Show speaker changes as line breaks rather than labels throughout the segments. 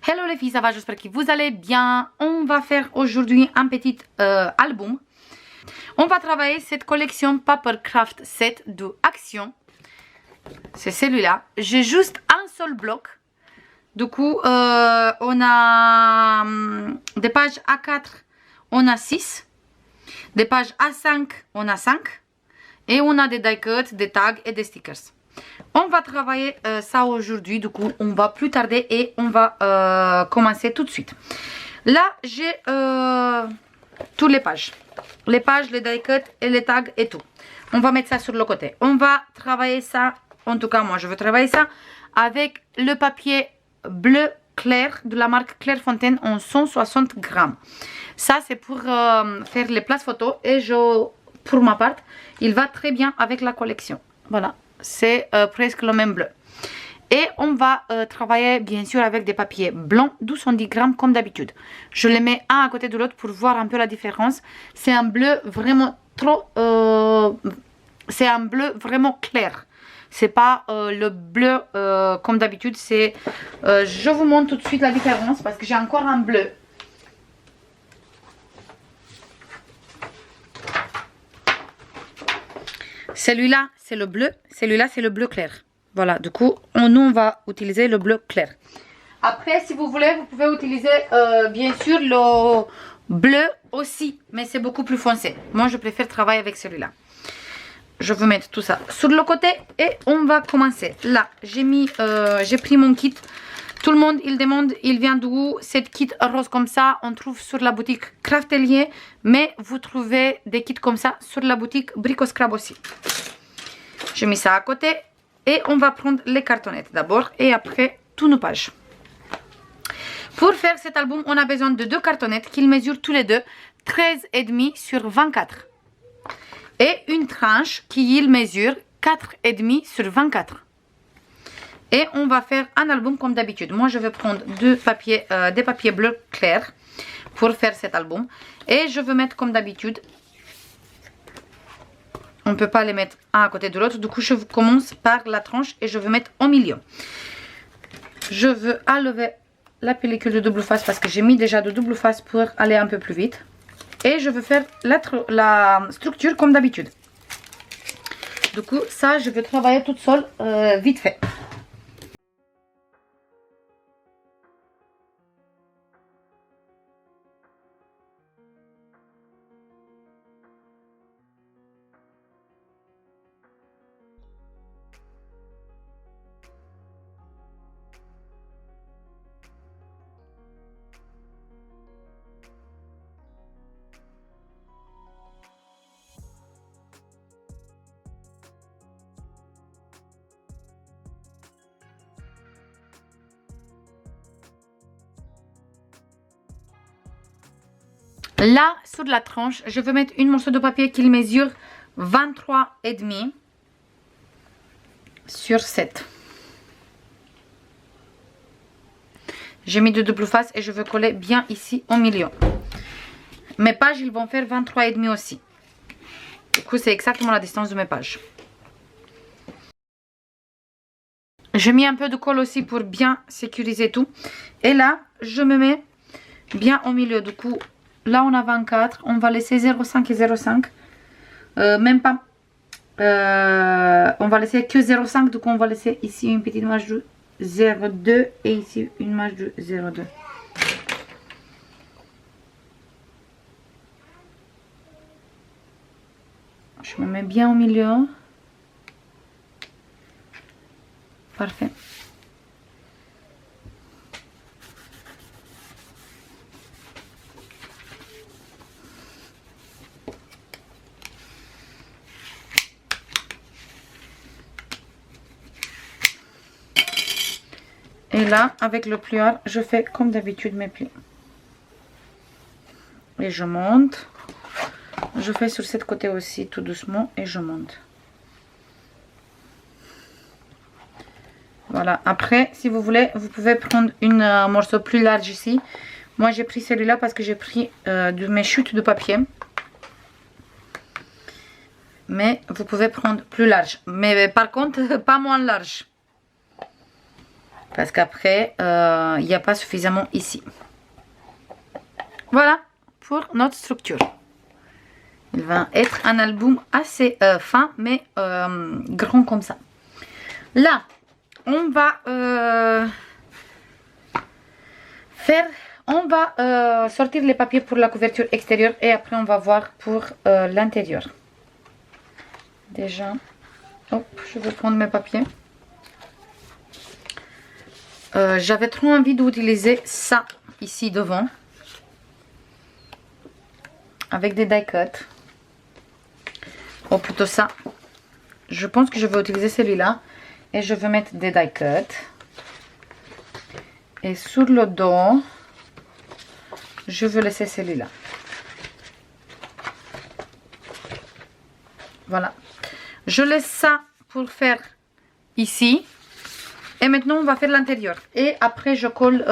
Hello les filles, ça va? J'espère que vous allez bien. On va faire aujourd'hui un petit album. On va travailler cette collection Papercraft 7 de Action. C'est celui-là. J'ai juste un seul bloc. Du coup, on a des pages A4, on a 6. Des pages A5, on a 5. Et on a des die cuts, des tags et des stickers. On va travailler ça aujourd'hui, du coup on va plus tarder et on va commencer tout de suite. Là j'ai toutes les pages, les die cut et les tags et tout. On va mettre ça sur le côté. On va travailler ça, en tout cas moi je veux travailler ça avec le papier bleu clair de la marque Clairefontaine en 160 grammes. Ça c'est pour faire les places photos et pour ma part il va très bien avec la collection. Voilà. C'est presque le même bleu. Et on va travailler bien sûr avec des papiers blancs 210 grammes comme d'habitude. Je les mets un à côté de l'autre pour voir un peu la différence. C'est un bleu vraiment c'est un bleu vraiment clair. C'est pas le bleu comme d'habitude. C'est je vous montre tout de suite la différence parce que j'ai encore un bleu. Celui-là, c'est le bleu. Celui-là, c'est le bleu clair. Voilà, du coup, nous, on va utiliser le bleu clair. Après, si vous voulez, vous pouvez utiliser, bien sûr, le bleu aussi. Mais c'est beaucoup plus foncé. Moi, je préfère travailler avec celui-là. Je vais mettre tout ça sur le côté et on va commencer. Là, j'ai pris mon kit. Tout le monde, il demande, il vient d'où? Cette kit rose comme ça, on trouve sur la boutique Craftelier. Mais vous trouvez des kits comme ça sur la boutique Brico Scrap aussi. J'ai mis ça à côté. Et on va prendre les cartonnettes d'abord. Et après, toutes nos pages. Pour faire cet album, on a besoin de deux cartonnettes qu'ils mesurent tous les deux 13,5 sur 24. Et une tranche qui mesure 4,5 sur 24. Et on va faire un album comme d'habitude. Moi, je vais prendre des papiers bleus clairs pour faire cet album. Et je vais mettre comme d'habitude. On ne peut pas les mettre un à côté de l'autre. Du coup, je commence par la tranche et je vais mettre au milieu. Je veux enlever la pellicule de double face parce que j'ai mis déjà de double face pour aller un peu plus vite. Et je veux faire la structure comme d'habitude. Du coup, ça, je vais travailler toute seule vite fait. Là, sur la tranche, je vais mettre une morceau de papier qui mesure 23,5 sur 7. J'ai mis de double face et je veux coller bien ici au milieu. Mes pages, ils vont faire 23,5 aussi. Du coup, c'est exactement la distance de mes pages. J'ai mis un peu de colle aussi pour bien sécuriser tout. Et là, je me mets bien au milieu. Du coup, là, on a 24. On va laisser 0,5 et 0,5. Même pas. On va laisser que 0,5. Donc, on va laisser ici une petite marge de 0,2 et ici une marge de 0,2. Je me mets bien au milieu. Parfait. Et là, avec le plieur, je fais comme d'habitude mes plis. Et je monte. Je fais sur cette côté aussi tout doucement et je monte. Voilà. Après, si vous voulez, vous pouvez prendre un morceau plus large ici. Moi, j'ai pris celui-là parce que j'ai pris de mes chutes de papier. Mais vous pouvez prendre plus large. Mais par contre, pas moins large. Parce qu'après, il n'y a pas suffisamment ici. Voilà pour notre structure. Il va être un album assez fin, mais grand comme ça. Là, on va sortir les papiers pour la couverture extérieure et après on va voir pour l'intérieur. Déjà, hop, je vais prendre mes papiers. J'avais trop envie d'utiliser ça ici devant avec des die cuts. Ou plutôt ça. Je pense que je vais utiliser celui-là et je vais mettre des die cuts. Et sur le dos, je vais laisser celui-là. Voilà. Je laisse ça pour faire ici. Et maintenant, on va faire l'intérieur. Et après, je colle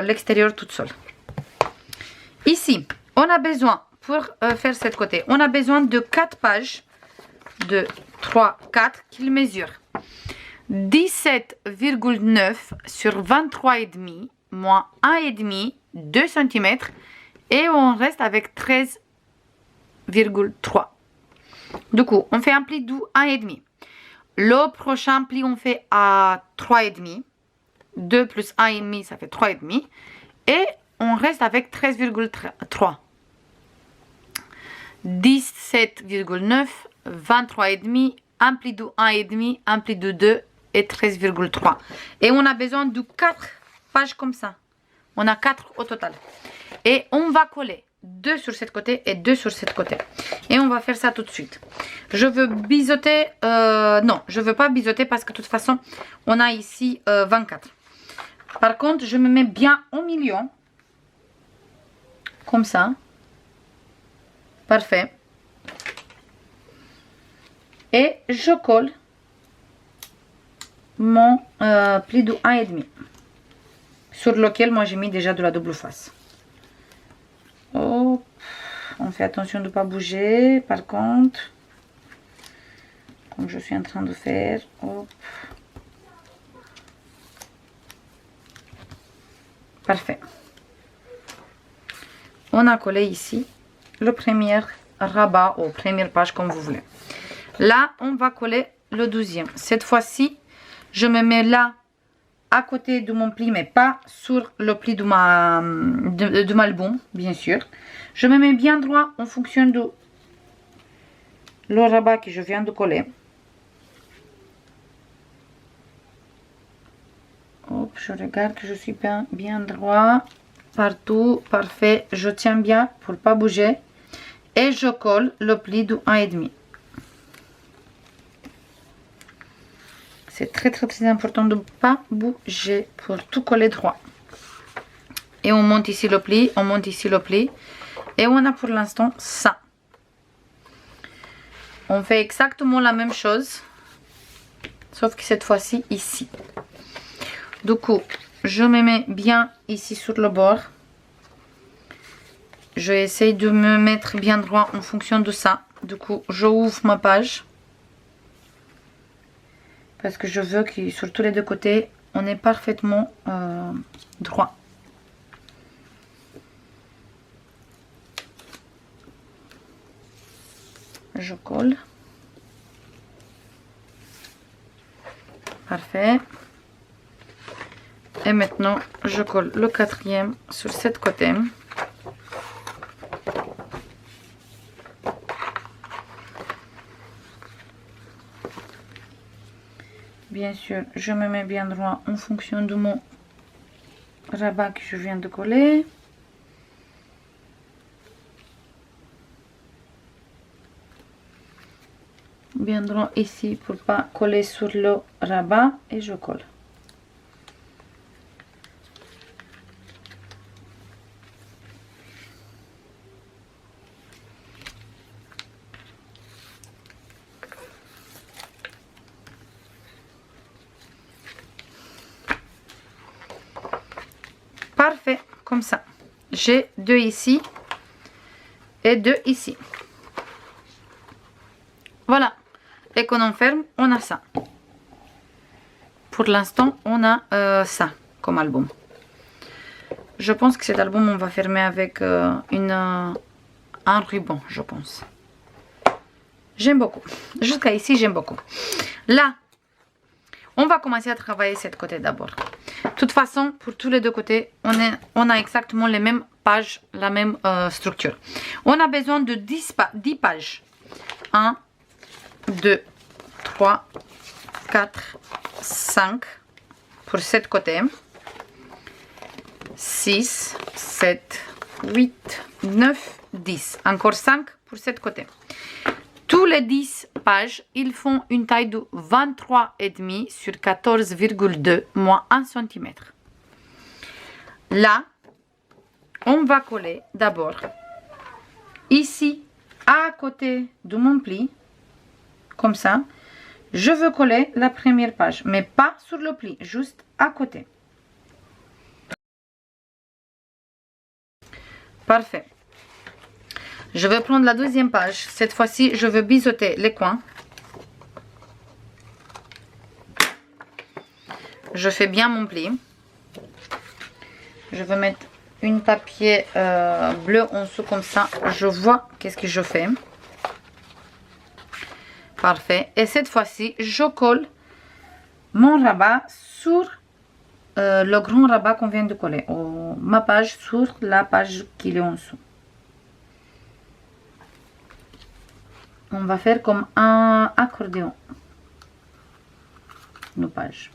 l'extérieur toute seule. Ici, on a besoin, pour faire cette côté, on a besoin de 4 pages de 3, 4 qu'il mesure 17,9 sur 23,5 moins 1,5, 2 cm. Et on reste avec 13,3. Du coup, on fait un pli de 1,5. Le prochain pli, on fait à 3,5. 2 plus 1,5, ça fait 3,5. Et on reste avec 13,3. 17,9, 23,5, un pli de 1,5, un pli de 2 et 13,3. Et on a besoin de 4 pages comme ça. On a 4 au total. Et on va coller 2 sur cette côté et 2 sur cette côté. Et on va faire ça tout de suite. Je veux biseauter. Non, je ne veux pas biseauter parce que de toute façon, on a ici 24. Par contre, je me mets bien au milieu. Comme ça. Parfait. Et je colle mon pli de 1,5. Sur lequel moi j'ai mis déjà de la double face. Oh, on fait attention de ne pas bouger. Par contre, comme je suis en train de faire. Hop. Parfait. On a collé ici le premier rabat ou première page comme vous voulez. Là, on va coller le 12e. Cette fois-ci, je me mets là à côté de mon pli, mais pas sur le pli de ma album, bien sûr. Je me mets bien droit en fonction de le rabat que je viens de coller. Hop, je regarde que je suis bien droit partout, parfait. Je tiens bien pour ne pas bouger et je colle le pli de 1,5. C'est très important de ne pas bouger pour tout coller droit. Et on monte ici le pli, on monte ici le pli. Et on a pour l'instant ça. On fait exactement la même chose. Sauf que cette fois-ci ici. Du coup, je me mets bien ici sur le bord. Je essaye de me mettre bien droit en fonction de ça. Du coup, je ouvre ma page. Parce que je veux que sur tous les deux côtés, on est parfaitement droit. Je colle. Parfait. Et maintenant, je colle le 4e sur cette côté. Bien sûr, je me mets bien droit en fonction de mon rabat que je viens de coller. Bien droit ici pour pas coller sur le rabat et je colle. Parfait, comme ça. J'ai 2 ici et 2 ici. Voilà. Et qu'on enferme, on a ça. pour l'instant, on a ça comme album. Je pense que cet album, on va fermer avec un ruban, je pense. J'aime beaucoup. Jusqu'à ici, j'aime beaucoup. Là, on va commencer à travailler cette côté d'abord. De toute façon, pour tous les deux côtés, on a exactement les mêmes pages, la même structure. On a besoin de 10 pages. 1, 2, 3, 4, 5 pour cette côté. 6, 7, 8, 9, 10. Encore 5 pour cette côté. Tous les 10 pages, ils font une taille de 23,5 sur 14,2 moins 1 cm. Là, on va coller d'abord ici, à côté de mon pli, comme ça. Je veux coller la première page, mais pas sur le pli, juste à côté. Parfait. Je vais prendre la deuxième page. Cette fois-ci, je veux biseauter les coins. Je fais bien mon pli. Je vais mettre une papier bleu en dessous comme ça. Je vois qu'est-ce que je fais. Parfait. Et cette fois-ci, je colle mon rabat sur le grand rabat qu'on vient de coller. Ma page sur la page qui est en dessous. On va faire comme un accordéon. Nos pages.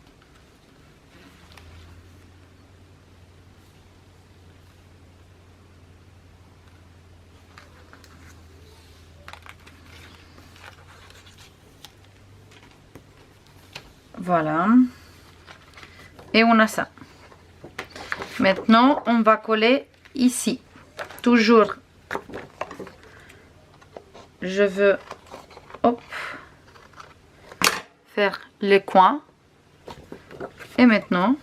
Voilà. Et on a ça. Maintenant, on va coller ici. Toujours. Je veux faire les coins. Et maintenant,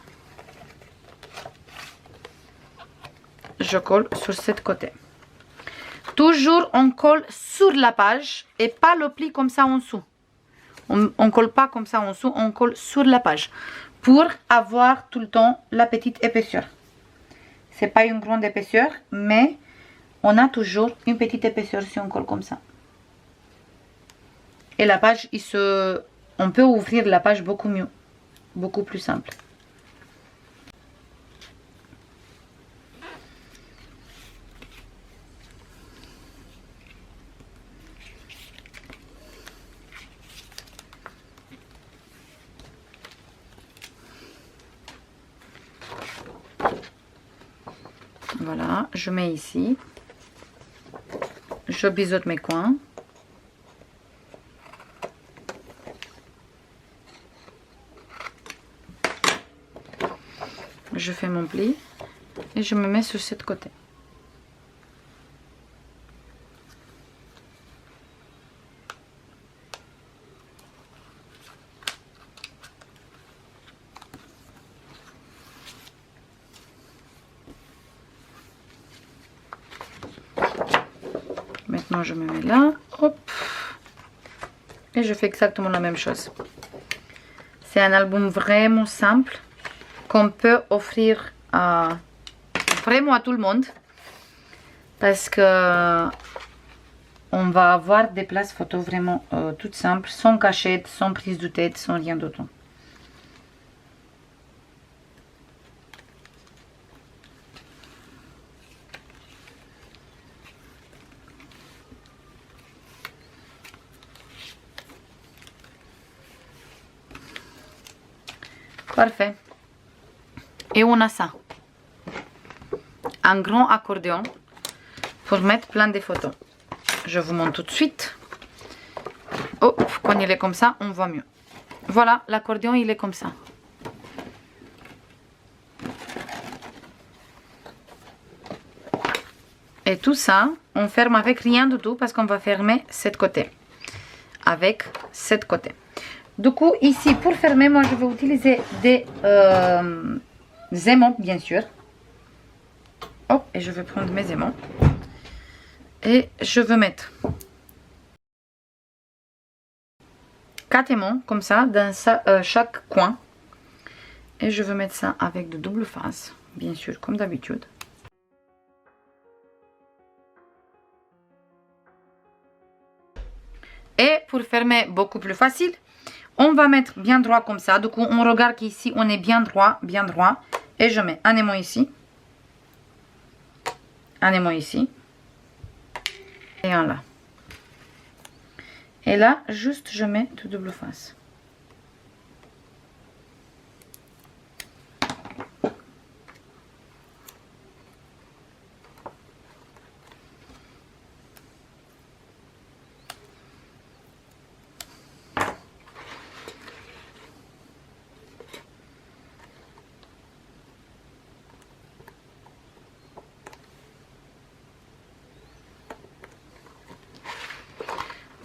je colle sur cette côté. Toujours, on colle sur la page et pas le pli comme ça en dessous. On colle pas comme ça en dessous, on colle sur la page pour avoir tout le temps la petite épaisseur. C'est pas une grande épaisseur, mais on a toujours une petite épaisseur si on colle comme ça. Et la page, on peut ouvrir la page beaucoup mieux, beaucoup plus simple. Voilà, je mets ici. Je biseaute mes coins. Je fais mon pli et je me mets sur cette côté. Maintenant je me mets là, hop, et je fais exactement la même chose. C'est un album vraiment simple qu'on peut offrir vraiment à tout le monde, parce que on va avoir des places photos vraiment toutes simples, sans cachette, sans prise de tête, sans rien d'autre. Parfait. Et on a ça. Un grand accordéon pour mettre plein de photos. Je vous montre tout de suite. Oh, quand il est comme ça, on voit mieux. Voilà, l'accordéon, il est comme ça. Et tout ça, on ferme avec rien du tout parce qu'on va fermer cette côté. Avec cette côté. Du coup, ici, pour fermer, moi, je vais utiliser des aimants, bien sûr. Hop, et je vais prendre mes aimants. Et je vais mettre 4 aimants, comme ça, dans chaque coin. Et je vais mettre ça avec de double face, bien sûr, comme d'habitude. Et pour fermer beaucoup plus facile, on va mettre bien droit comme ça. Du coup, on regarde qu'ici, on est bien droit, bien droit. Et je mets un aimant ici. Un aimant ici. Et un là. Et là, juste, je mets de double face.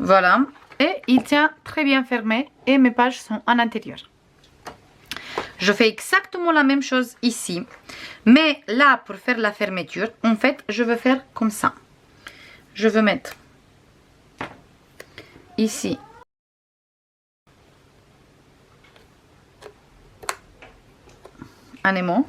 Voilà, et il tient très bien fermé et mes pages sont en intérieur. Je fais exactement la même chose ici, mais là pour faire la fermeture, en fait je vais faire comme ça. Je vais mettre ici un aimant.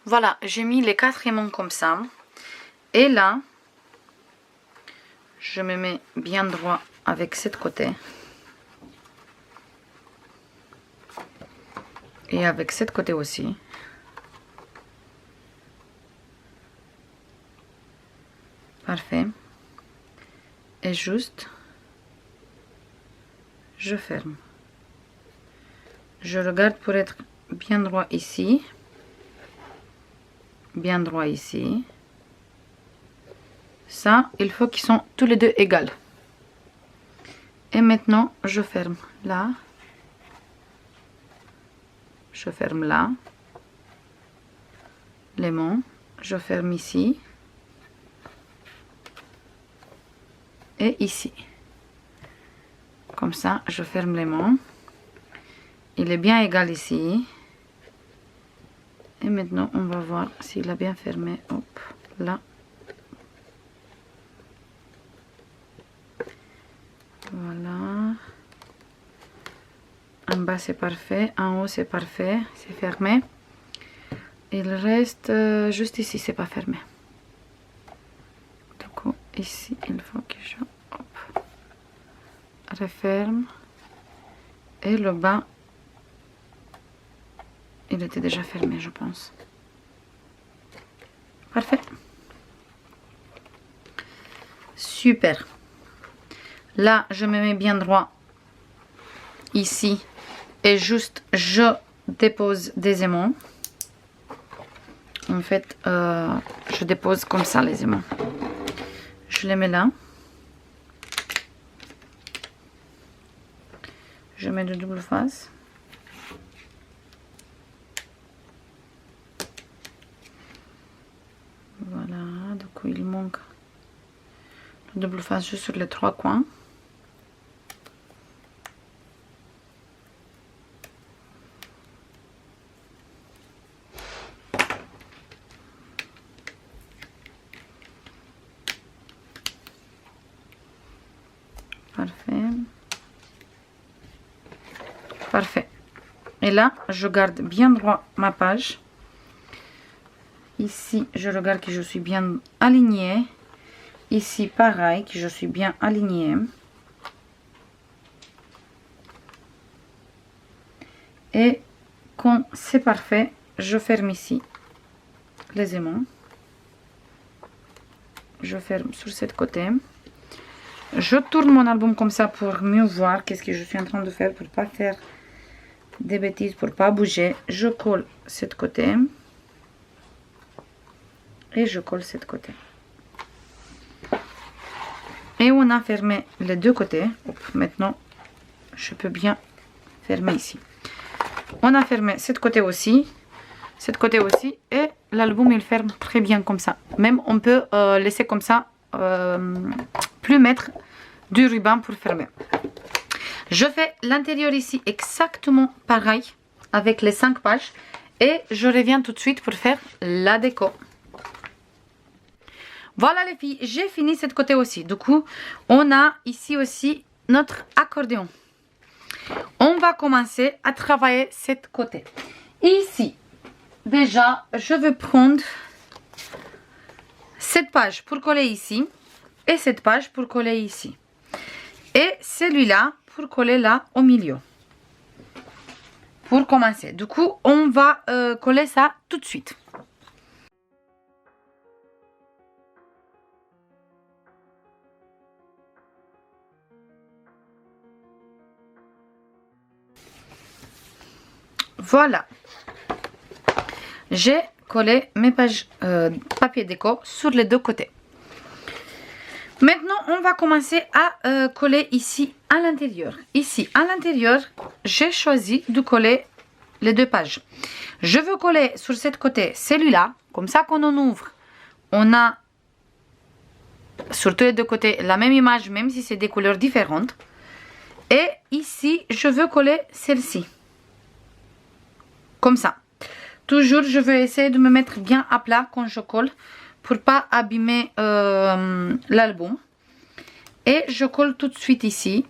Voilà, j'ai mis les 4 aimants comme ça. Et là, je me mets bien droit avec cette côté. Et avec cette côté aussi. Parfait. Et juste, je ferme. Je regarde pour être bien droit ici. Bien droit ici. Ça, il faut qu'ils sont tous les deux égaux. Et maintenant, je ferme là. Je ferme là. L'aimant. Je ferme ici. Et ici. Comme ça, je ferme l'aimant. Il est bien égal ici. Et maintenant, on va voir s'il a bien fermé. Hop, là. Voilà. En bas, c'est parfait. En haut, c'est parfait. C'est fermé. Il reste juste ici, c'est pas fermé. Du coup, ici, il faut que je referme. Et le bas, il était déjà fermé, je pense. Parfait. Super. Là, je me mets bien droit ici. Et juste, je dépose des aimants. En fait, je dépose comme ça les aimants. Je les mets là. Je mets de double face. Voilà, du coup il manque le double face juste sur les 3 coins. Parfait. Parfait. Et là, je garde bien droit ma page. Ici, je regarde que je suis bien alignée. Ici, pareil, que je suis bien alignée. Et quand c'est parfait, je ferme ici les aimants. Je ferme sur cette côté. Je tourne mon album comme ça pour mieux voir qu'est-ce que je suis en train de faire, pour pas faire des bêtises, pour pas bouger. Je colle cette côté. Et je colle cette côté. Et on a fermé les deux côtés. Hop, maintenant, je peux bien fermer ici. On a fermé cette côté aussi. Cette côté aussi. Et l'album, il ferme très bien comme ça. Même, on peut laisser comme ça. Plus mettre du ruban pour fermer. Je fais l'intérieur ici exactement pareil. Avec les 5 pages. Et je reviens tout de suite pour faire la déco. Voilà les filles, j'ai fini cette côté aussi. Du coup, on a ici aussi notre accordéon. On va commencer à travailler cette côté. Ici, déjà, je vais prendre cette page pour coller ici et cette page pour coller ici. Et celui-là pour coller là au milieu. Pour commencer. Du coup, on va coller ça tout de suite. Voilà. J'ai collé mes pages papier déco sur les deux côtés. Maintenant, on va commencer à coller ici à l'intérieur. Ici, à l'intérieur, j'ai choisi de coller les deux pages. Je veux coller sur cette côté celui-là. Comme ça, quand on ouvre, on a sur tous les deux côtés la même image, même si c'est des couleurs différentes. Et ici, je veux coller celle-ci. Comme ça. Toujours, je veux essayer de me mettre bien à plat quand je colle pour pas abîmer l'album. Et je colle tout de suite ici.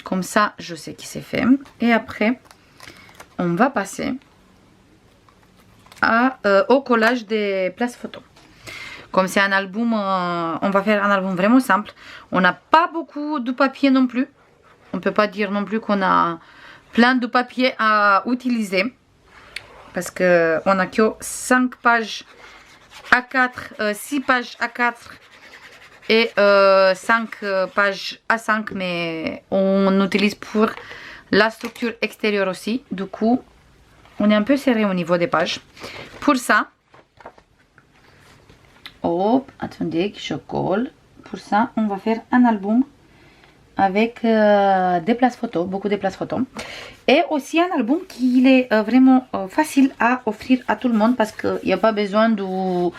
Comme ça, je sais qu'il s'est fait. Et après, on va passer au collage des places photos. Comme c'est un album, on va faire un album vraiment simple. On n'a pas beaucoup de papier non plus. On ne peut pas dire non plus qu'on a plein de papier à utiliser. Parce qu'on n'a que 5 pages A4, 6 pages A4 et 5 pages A5. Mais on utilise pour la structure extérieure aussi. Du coup, on est un peu serré au niveau des pages. Pour ça, hop, attendez que je colle. Pour ça, on va faire un album avec des places photos, beaucoup de places photos. Et aussi un album qui est vraiment facile à offrir à tout le monde parce qu'il n'y a pas besoin de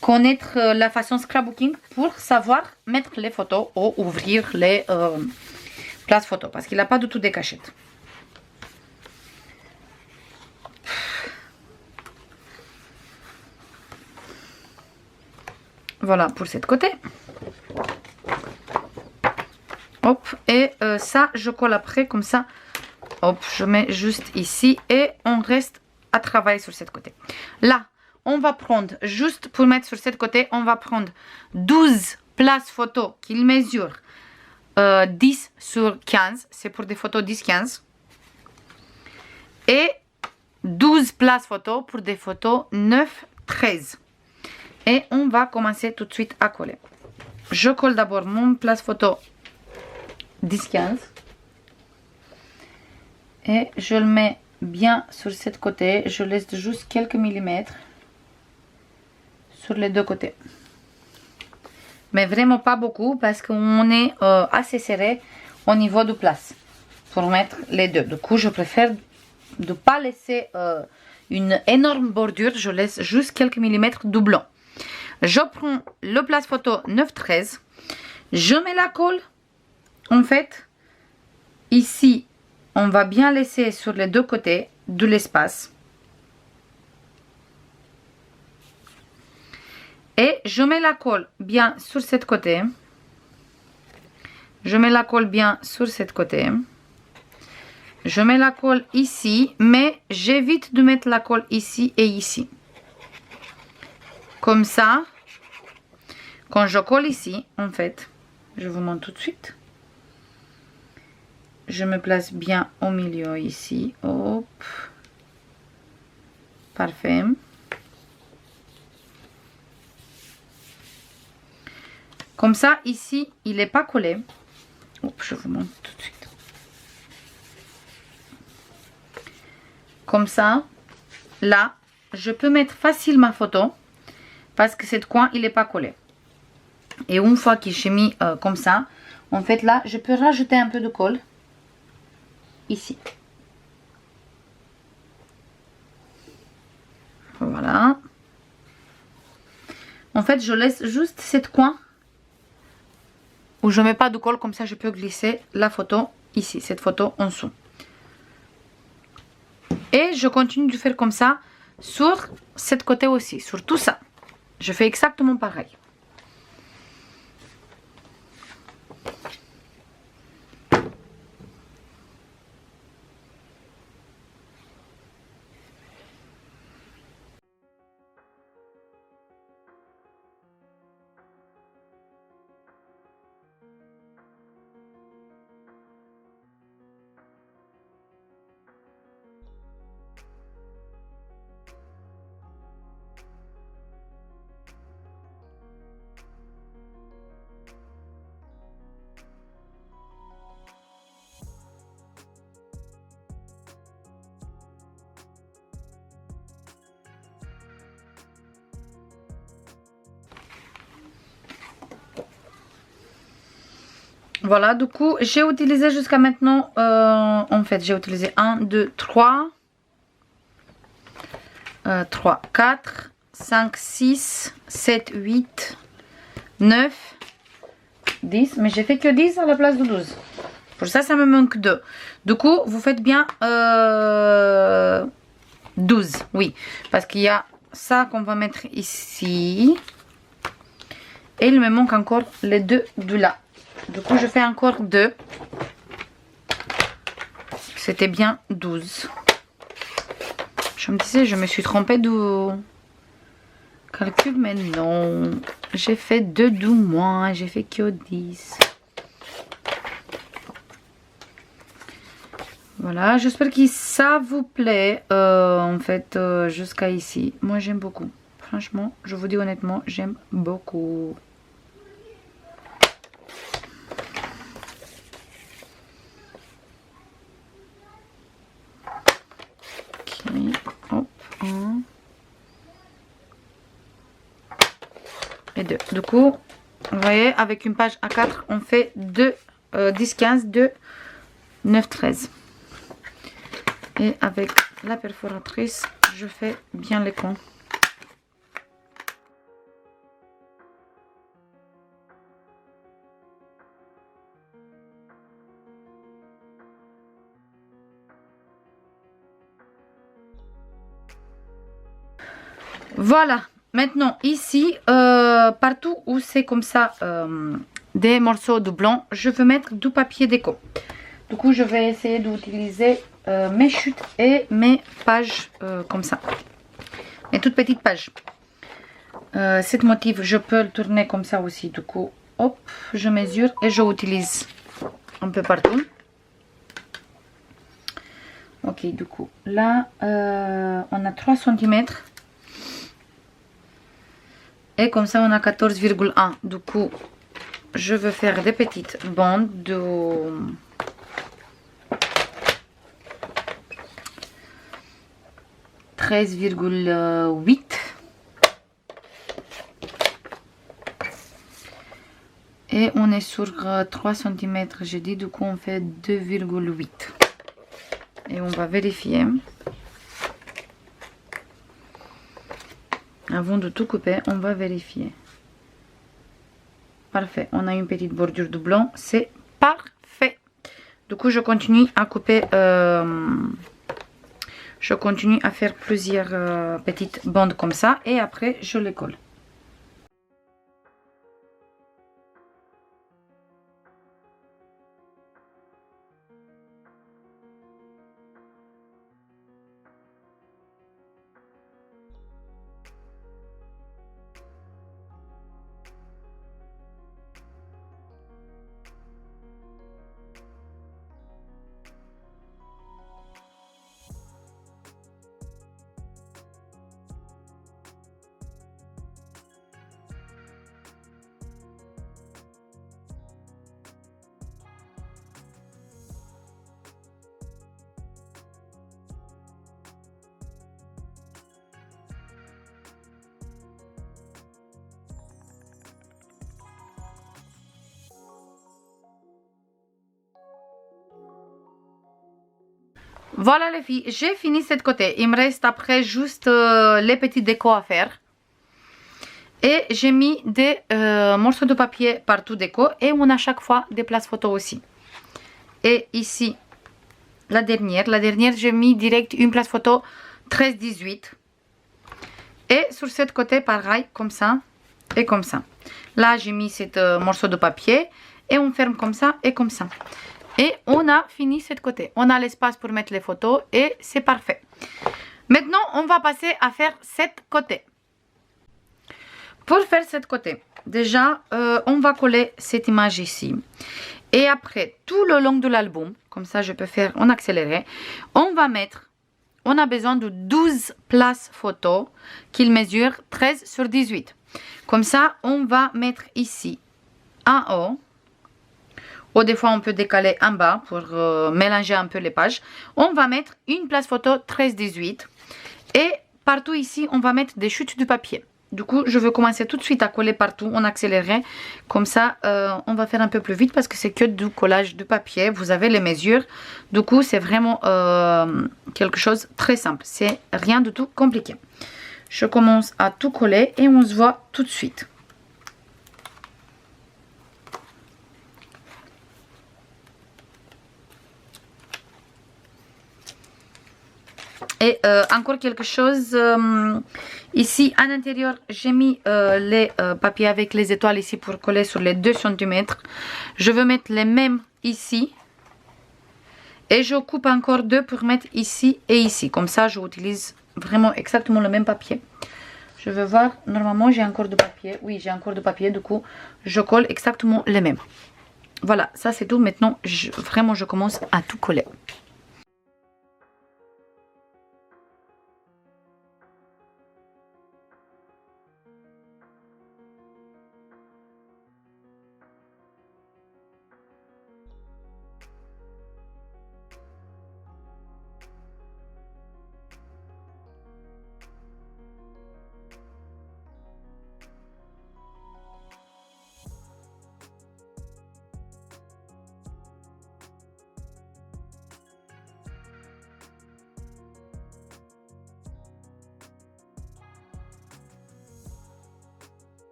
connaître la façon scrapbooking pour savoir mettre les photos ou ouvrir les places photos parce qu'il n'a pas du tout de cachette. Voilà pour cette côté. Hop, et ça je colle après comme ça. Hop, je mets juste ici et on reste à travailler sur cette côté. Là, on va prendre, juste pour mettre sur cette côté, on va prendre 12 places photos qu'il mesure 10 sur 15. C'est pour des photos 10-15. Et 12 places photos pour des photos 9-13. Et on va commencer tout de suite à coller. Je colle d'abord mon place photo 10-15 et je le mets bien sur cette côté. Je laisse juste quelques millimètres sur les deux côtés, mais vraiment pas beaucoup parce qu'on est assez serré au niveau de place pour mettre les deux. Du coup, je préfère de pas laisser une énorme bordure. Je laisse juste quelques millimètres de blanc. Je prends le place photo 9-13, je mets la colle. En fait, ici, on va bien laisser sur les deux côtés de l'espace. Et je mets la colle bien sur cette côté. Je mets la colle bien sur cette côté. Je mets la colle ici, mais j'évite de mettre la colle ici et ici. Comme ça, quand je colle ici, en fait, je vous montre tout de suite. Je me place bien au milieu ici. Hop. Parfait. Comme ça, ici, il n'est pas collé. Hop, je vous montre tout de suite. Comme ça, là, je peux mettre facile ma photo parce que cette coin, il n'est pas collé. Et une fois que j'ai mis comme ça, en fait, là, je peux rajouter un peu de colle. Ici. Voilà. En fait, je laisse juste cette coin où je mets pas de colle, comme ça je peux glisser la photo ici, cette photo en dessous. Et je continue de faire comme ça sur cette côté aussi, sur tout ça. Je fais exactement pareil. Voilà, du coup, j'ai utilisé jusqu'à maintenant, en fait, j'ai utilisé 1, 2, 3, 4, 5, 6, 7, 8, 9, 10. Mais j'ai fait que 10 à la place de 12. Pour ça, ça me manque 2. Du coup, vous faites bien 12, oui. Parce qu'il y a ça qu'on va mettre ici. Et il me manque encore les deux de là. Du coup, je fais encore 2. C'était bien 12. Je me disais, je me suis trompée de calcul, mais non. J'ai fait 2 de moins, j'ai fait que 10. Voilà, j'espère que ça vous plaît, en fait, jusqu'à ici. Moi, j'aime beaucoup. Franchement, je vous dis honnêtement, j'aime beaucoup. Hop, 1 et 2. Du coup, vous voyez, avec une page A4, on fait 2, 10, 15, 2, 9, 13. Et avec la perforatrice, je fais bien les coins. Voilà, maintenant ici, partout où c'est comme ça, des morceaux de blanc, je veux mettre du papier déco. Du coup, je vais essayer d'utiliser mes chutes et mes pages comme ça. Mes toutes petites pages. Cette motif, je peux le tourner comme ça aussi. Du coup, hop, je mesure et je utilise un peu partout. Ok, du coup, là, on a 3 cm. Et comme ça, on a 14,1. Du coup, je veux faire des petites bandes de 13,8. Et on est sur 3 cm, j'ai dit, du coup on fait 2,8. Et on va vérifier. Avant de tout couper, on va vérifier. Parfait, on a une petite bordure de blanc, c'est parfait. Du coup, je continue à couper, je continue à faire plusieurs petites bandes comme ça et après je les colle. Voilà les filles, j'ai fini cette côté. Il me reste après juste les petits décos à faire. Et j'ai mis des morceaux de papier partout déco. Et on a chaque fois des places photos aussi. Et ici, la dernière j'ai mis direct une place photo 13-18. Et sur ce côté, pareil, comme ça et comme ça. Là, j'ai mis ce morceau de papier et on ferme comme ça et comme ça. Et on a fini ce côté. On a l'espace pour mettre les photos et c'est parfait. Maintenant, on va passer à faire ce côté. Pour faire ce côté, déjà, on va coller cette image ici. Et après, tout le long de l'album, comme ça je peux faire en accéléré, on a besoin de 12 places photos qui mesurent 13 sur 18. Comme ça, on va mettre ici en haut. Ou des fois, on peut décaler en bas pour mélanger un peu les pages. On va mettre une place photo 13-18. Et partout ici, on va mettre des chutes de papier. Du coup, je veux commencer tout de suite à coller partout en accéléré. Comme ça, on va faire un peu plus vite parce que c'est que du collage de papier. Vous avez les mesures. Du coup, c'est vraiment quelque chose de très simple. C'est rien du tout compliqué. Je commence à tout coller et on se voit tout de suite. Et encore quelque chose, ici à l'intérieur, j'ai mis les papiers avec les étoiles ici pour coller sur les 2 cm. Je veux mettre les mêmes ici. Et je coupe encore 2 pour mettre ici et ici. Comme ça, j'utilise vraiment exactement le même papier. Je veux voir, normalement j'ai encore de papier. Oui, j'ai encore de papier, du coup, je colle exactement les mêmes. Voilà, ça c'est tout. Maintenant, vraiment, je commence à tout coller.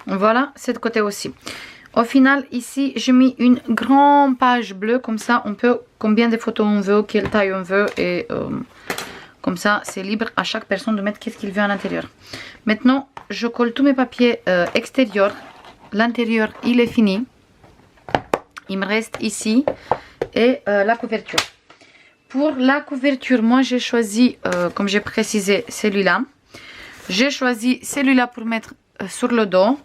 Voilà, c'est de côté aussi. Au final, ici, j'ai mis une grande page bleue. Comme ça, on peut, combien de photos on veut, quelle taille on veut. Et comme ça, c'est libre à chaque personne de mettre qu'est-ce qu'il veut à l'intérieur. Maintenant, je colle tous mes papiers extérieurs. L'intérieur, il est fini. Il me reste ici. Et la couverture. Pour la couverture, moi, j'ai choisi, comme j'ai précisé, celui-là. J'ai choisi celui-là pour mettre sur le dos.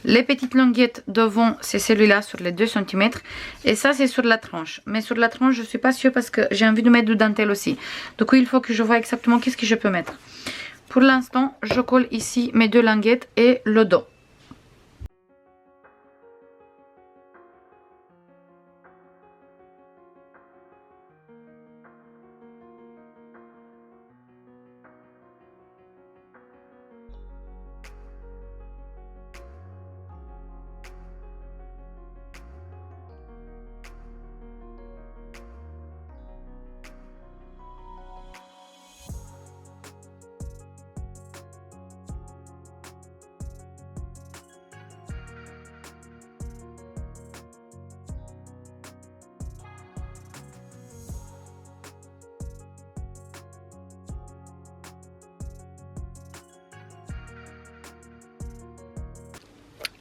Les petites languettes devant, c'est celui-là sur les 2 cm. Et ça, c'est sur la tranche. Mais sur la tranche, je ne suis pas sûre parce que j'ai envie de mettre de dentelle aussi. Du coup, il faut que je vois exactement qu'est-ce que je peux mettre. Pour l'instant, je colle ici mes 2 languettes et le dos.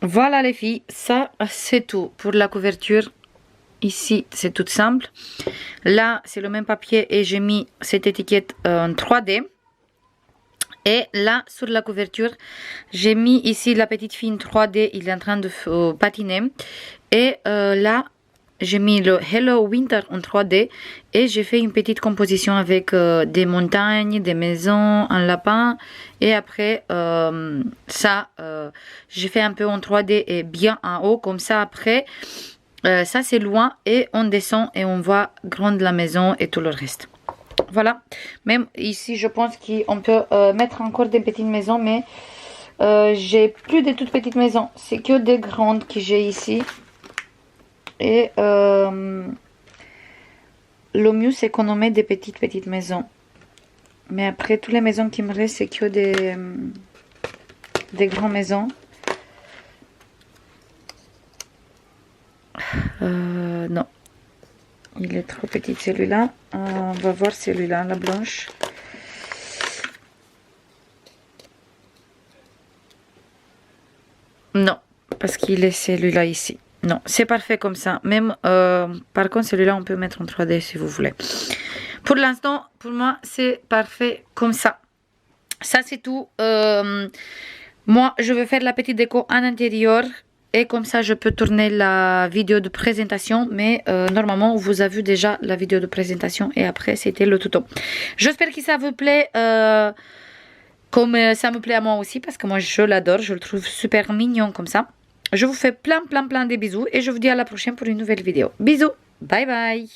Voilà les filles, ça c'est tout pour la couverture. Ici c'est tout simple. Là c'est le même papier et j'ai mis cette étiquette en 3D. Et là sur la couverture j'ai mis ici la petite fille 3D, il est en train de patiner. Et là j'ai mis le Hello Winter en 3D et j'ai fait une petite composition avec des montagnes, des maisons, un lapin. Et après, ça, j'ai fait un peu en 3D et bien en haut. Comme ça, après, ça c'est loin et on descend et on voit grande la maison et tout le reste. Voilà. Même ici, je pense qu'on peut mettre encore des petites maisons, mais j'ai plus de toutes petites maisons. C'est que des grandes que j'ai ici. Et le mieux c'est qu'on en met des petites maisons. Mais après toutes les maisons qui me restent c'est que des grandes maisons. Non. Il est trop petit celui-là. On va voir celui-là, la blanche. Non, parce qu'il est celui-là ici. Non, c'est parfait comme ça. Même, par contre, celui-là, on peut mettre en 3D si vous voulez. Pour l'instant, pour moi, c'est parfait comme ça. Ça, c'est tout. Moi, je vais faire la petite déco en intérieur. Et comme ça, je peux tourner la vidéo de présentation. Mais normalement, vous avez vu déjà la vidéo de présentation. Et après, c'était le tuto. J'espère que ça vous plaît. Comme ça me plaît à moi aussi. Parce que moi, je l'adore. Je le trouve super mignon comme ça. Je vous fais plein de bisous et je vous dis à la prochaine pour une nouvelle vidéo. Bisous, bye bye.